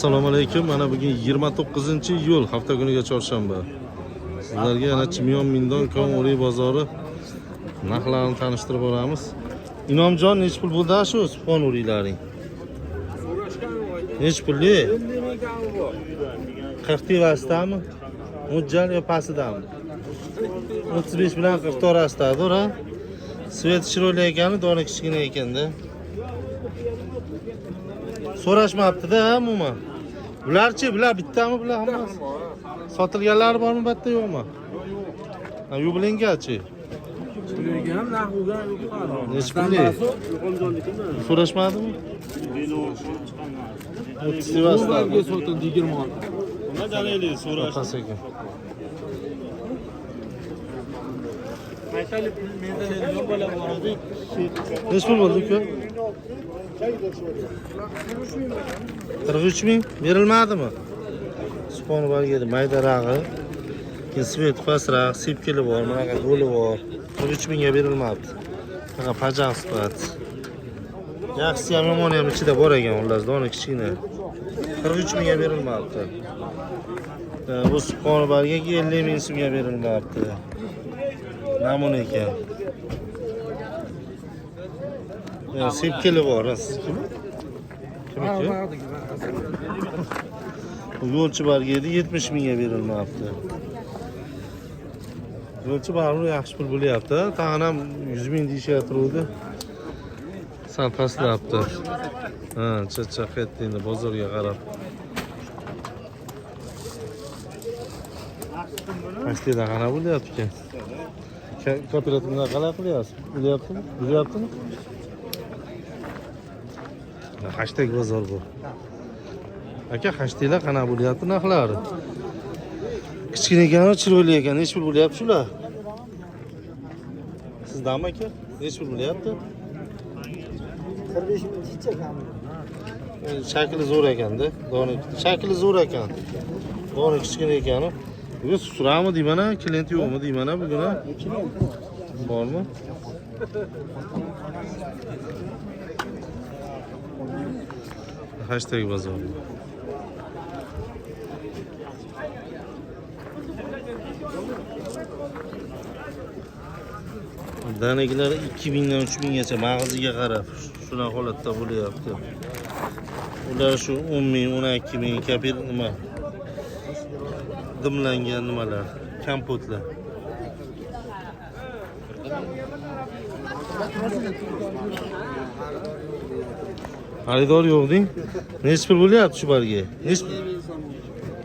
Assalomu alaykum. Mana bugun 29-iyul hafta kuniga chorshanba. Sizlarga yana Chimyon Mindon Ko'ng'uri bozori narxlarini tanishtirib boramiz. Inomjon, nech pul bo'ldi shu spon urilaring? Nech pulli? 40 tevasdami? Mo'ljal yo pasidami? 35 bilan 40 orasidadir, ha? Svet chiroyli ekan, doni kichkina ekanda. So'rashmabdi-da, umuman. Bularchi, bular bittami, bular hammasi? Sotilganlari bormi, bitta yo'qmi? Ha, yubilingachi. Ham narxuga Nech pulli? So'rashmadimi? 30 tevasda sotildi 20 olti. Nima dalili so'rash? Pas ekan. Aytalik menda nima bo'la boradi? Nech pul bo'ldi-ku? 43 ming berilmadimi? Spon bargadi, maydarag'i. Keyin svet pastroq, sepkili bor, bunaqa ro'li bor. 43 mingga berilmabdi. Mana pajaq sifat. Yaxshisi ham yomoni ham ichida bor ekan, xullas, doni kichkina. 43 mingga berilmabdi. Bu spon bargaga 50 ming so'mga berilmabdi. Namuna ekan. Ya sepkili bor, kim? Kim? Yo'lchi barga edi 70 mingga berilmabdi. Yo'lchi barni yaxshi pul bo'lyapti. Tag'in ham 100 ming deyishyapti. Sal pastlabdi. Ha, chaqchaq etdi endi bozorga qarab. Pastida qana bo'lyapti ekan. Kooperativni qanaqa qilyapsiz? Bo'lyaptimi? Hashtag bozor bu. Aka, hashtaglar qanaqa bo'lyapti narxlari? Kichkina ekan, chiroyli ekan. Nech pul bo'lyapti shular? Sizdami aka? Nech pul bo'lyapti? 45 ming chicha kam. Shakli zo'r ekanda. Doni shakli zo'r ekan. Doni kichkina ekan. Bu surami deymana, klient yo'qmi deymana bugun? Bormi? Hashtag bozor. Danagilar 2000 dan 3000 gacha mag'ziga qarab shunaqa holatda bo'lyapti. Ular shu 10 ming, 12 ming kapir nima? Dimlangan nimalar, kompotlar. Xaridor yo'q deng. Nech pul bo'lyapti shu barga? Nech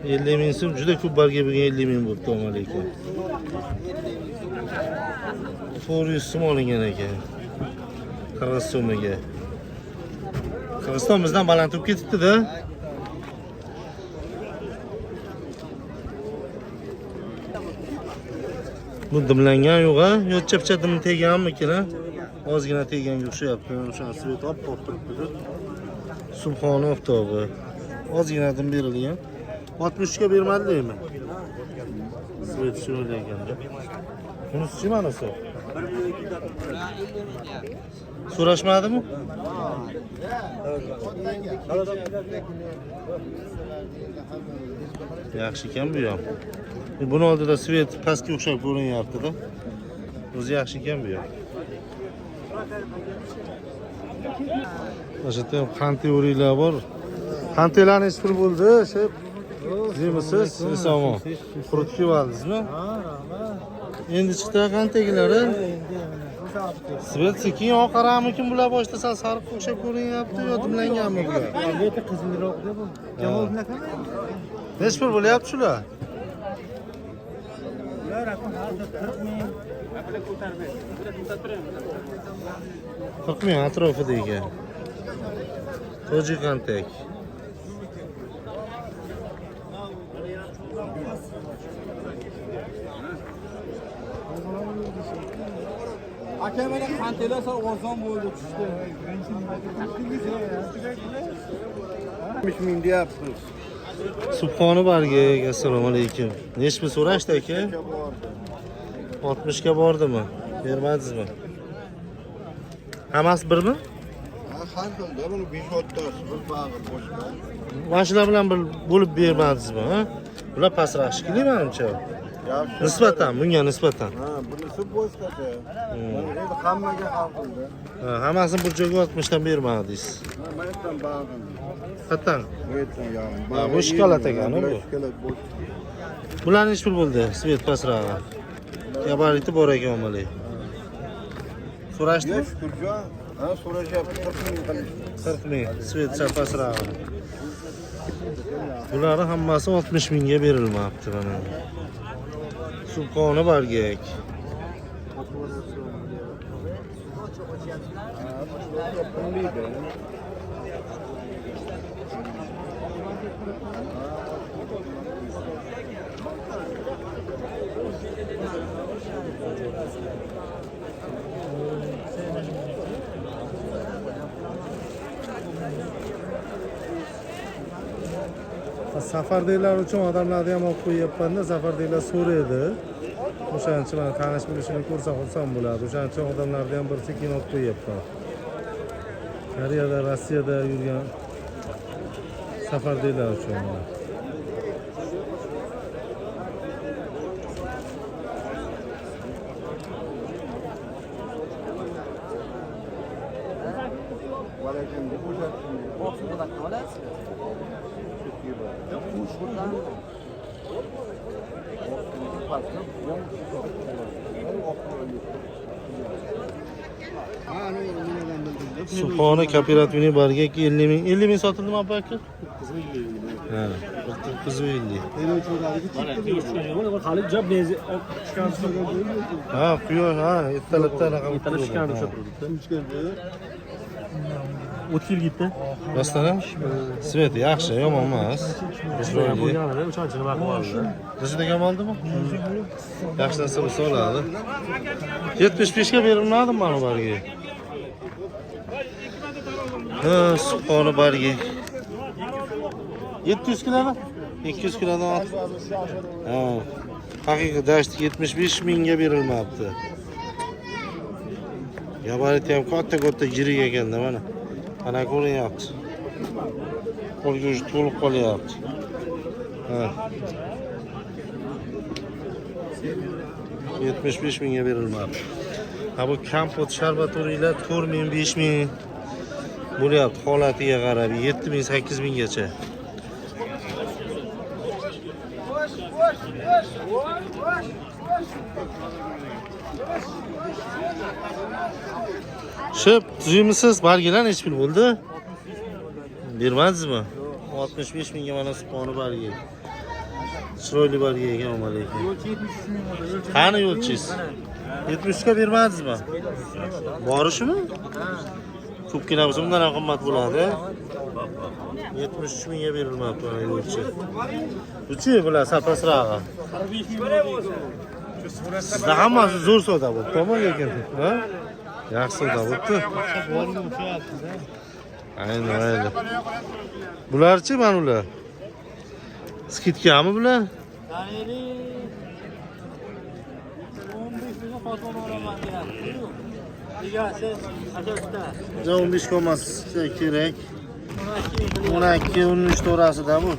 50 ming so'm, juda ko'p barga bo'lgan 50 ming bo'pti, omon ekan. 400 so'm olingan ekan. Qirg'iz so'miga. Qirg'iziston bizdan baland bo'lib ketibdi-da. Bu dimlangan yo'q-a? Yo chapchatim teganmikin, ha? Ozgina teganga o'xshayapti. O'sha svet oppoq turibdi. Subhona oftobi. Ozgina dim berilgan. 60 ga bermadingmi? Svet shunday ekanda. Bunisi manasi? So'rashmadimi? Yaxshi ekan bu ham. Buni oldida svet pastga o'xshab ko'rinyapti-da. O'zi yaxshi ekan bu ham. O'sha ham qanti o'riklar bor. Qantilar nech pul bo'ldi? Shep. Demisiz, Isomo. Qurutib oldingizmi? Ha, rahmat. Endi chiqdi qantigilari. Svet sekin oqaramikin bular boshda sal sariq o'xshab ko'rinyapti, yo dimlanganmi bular? Albatta qizilroq deb bu. Javob bunaqa. Nech pul bo'lyapti shular? Ular raqam 40 ming. 40 ming atrofida ekan. Tojik qantek. Aka mana qantelar ozon bo'ldi tushdi. 60 ming deyapsiz. Subhoni barga, assalomu alaykum. Nech pul so'rashdi aka? 60 ga bordimi? Bermadingizmi? Hammasi birmi? Har xil, buni 5-6 tasi bir bag'i boshqa. Mashinalar bilan bir bo'lib bermadingizmi, ha? Bular pastroq shekilli menimcha. Yaxshi. Nisbatan, bunga nisbatan. Ha, bunisi boshqacha. Endi hammaga hal qildi. Ha, hammasini bir joyga 60 dan bermadingiz. Men aytdim bag'im. Qattan. Bu aytdim yog'im. Ha, bu shikolat ekan, bu. Shikolat bo'sh. Bularning ish pul bo'ldi, svet pastrog'i. Gabariti bor ekan omali. So'rashdimi? Shukurjon. Ha, so'rashyapti 40 ming qilishdi. 40 ming, svet pastrog'i. Bular hammasi 60 mingga berilmoqda mana. Subhona bargak. Safardiylar uchun odamlarni ham olib qo'yyapman-da, safardiylar so'raydi. O'shaning uchun mana tanish bilishini ko'rsa xursand bo'ladi. O'shaning uchun odamlarni ham bir sekin olib qo'yyapman. Koreyada, Rossiyada yurgan safardiylar uchun. Valaykum deb o'shatdim. Subhona kooperativning bargak 50 ming. 50 ming sotildimi aka? Ha, 950. Hali job bezi Ha, quyosh, ha, ertalabdan raqam. talashgan o'sha turibdi. O'tkir gitdi. Rostdan ham? Svet yaxshi, yomon emas. Chiroyli. Bo'lganida o'shanchini vaqt oldi. Bizda ham oldimi? Yaxshi narsa bo'lsa oladi. 75 ga berilmadimi mana barga? Ha, subhona barga. 700 kilomi? 200 kilodan ot. Ha. Haqiqiy dasht 75 mingga berilmoqda. Gabariti ham katta yirik ekanda mana. Ana ko'ryapti. Qo'lga to'lib qolyapti. Ha. 75 mingga berilmoqda. Ha bu kompot sharbat o'ringlar 4 ming, 5 ming bo'lyapti holatiga qarab 7 ming, 8 minggacha. Ship, tuzuymisiz? Bargilar necha pul bo'ldi? Bermadingizmi? 65 mingga mana subhona bargi. Chiroyli bargi ekan omalaykum. Qani yo'lchingiz? 70 ga bermadingizmi? Borishmi? Ko'pgina bo'lsa bundan ham qimmat bo'ladi. 73 mingga berilmoqda mana yo'lchi. Uchi bular sapasrog'i. Sizda hammasi zo'r savdo bo'ldi, to'g'rimi lekin? Ha? Yaxshi savdo bo'ldi. Aynen. Bularchi mana ular? Skidkami bular? 15 ko'masi kerak. 12-13 orasida bu.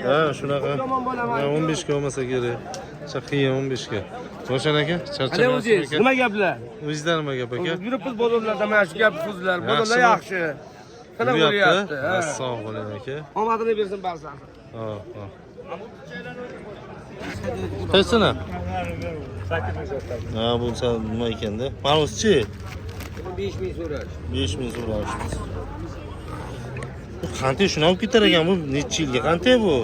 Ha, shunaqa. 15 ga olmasa kerak. Chaqiy 15 ga. Roshan aka, charchamaysiz aka. Nima gaplar? O'zingizda nima gap aka? Yuribmiz bozorlarda mana shu gap so'zlar. Bozorlar yaxshi. Qana bo'lyapti. Assalomu alaykum aka. Omadini bersin ba'zan. Ha. Qaysini? 8 Ha, bu nima ekanda? Mana o'zi-chi? 5 ming so'rash. 5 ming so'rash. Bu qanday shuni olib ketar ekan bu necha yilga qanday bu?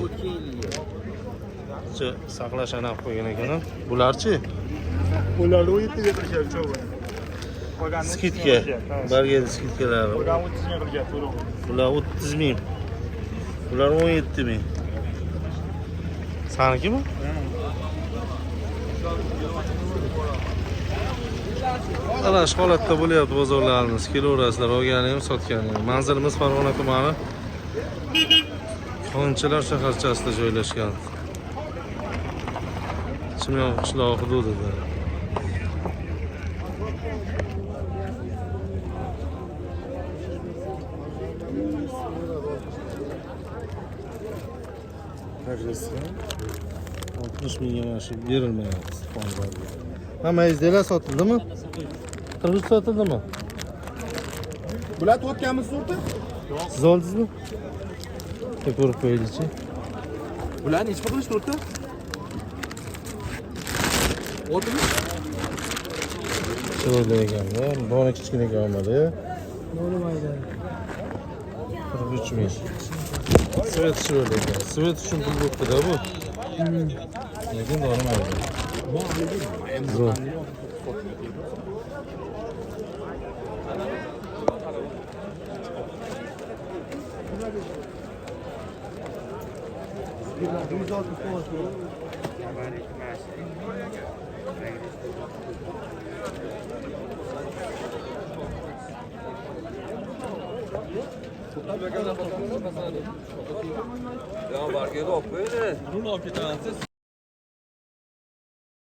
Saqlash aniq qo'ygan ekan. Bularchi? Ularni 17 ga turishadi cho'g'ini. Skidka. Barga skidkalar. Ular 30 ming qilgan to'lov. Bular 30 ming. Bular 17 ming. Sanikimi? Talash holatda bo'lyapti bozorlarimiz. Kelaverasizlar, olganim, sotganim. Manzilimiz Farg'ona tumani. Qonchilar shaharchasida joylashgan. Chimyon qishlog'i hududida. Pajasi. 60 mingga mana shu berilmayapti Spawn'ga. Hamma izdelar sotildimi? 43 sotildimi? Bular o'tganmiz surta. Siz oldingizmi? Ko'rib qo'yaylikchi. Bular nechi qilish surta? O'tmi? Chiroyli ekanda, boni kichkina olmadi. Bo'lmaydi. 43 ming. Svet chiroyli ekan. Svet uchun pul bo'pti-da bu. Lekin olmaydi. Zo'r. Ya barga olib qo'ydi.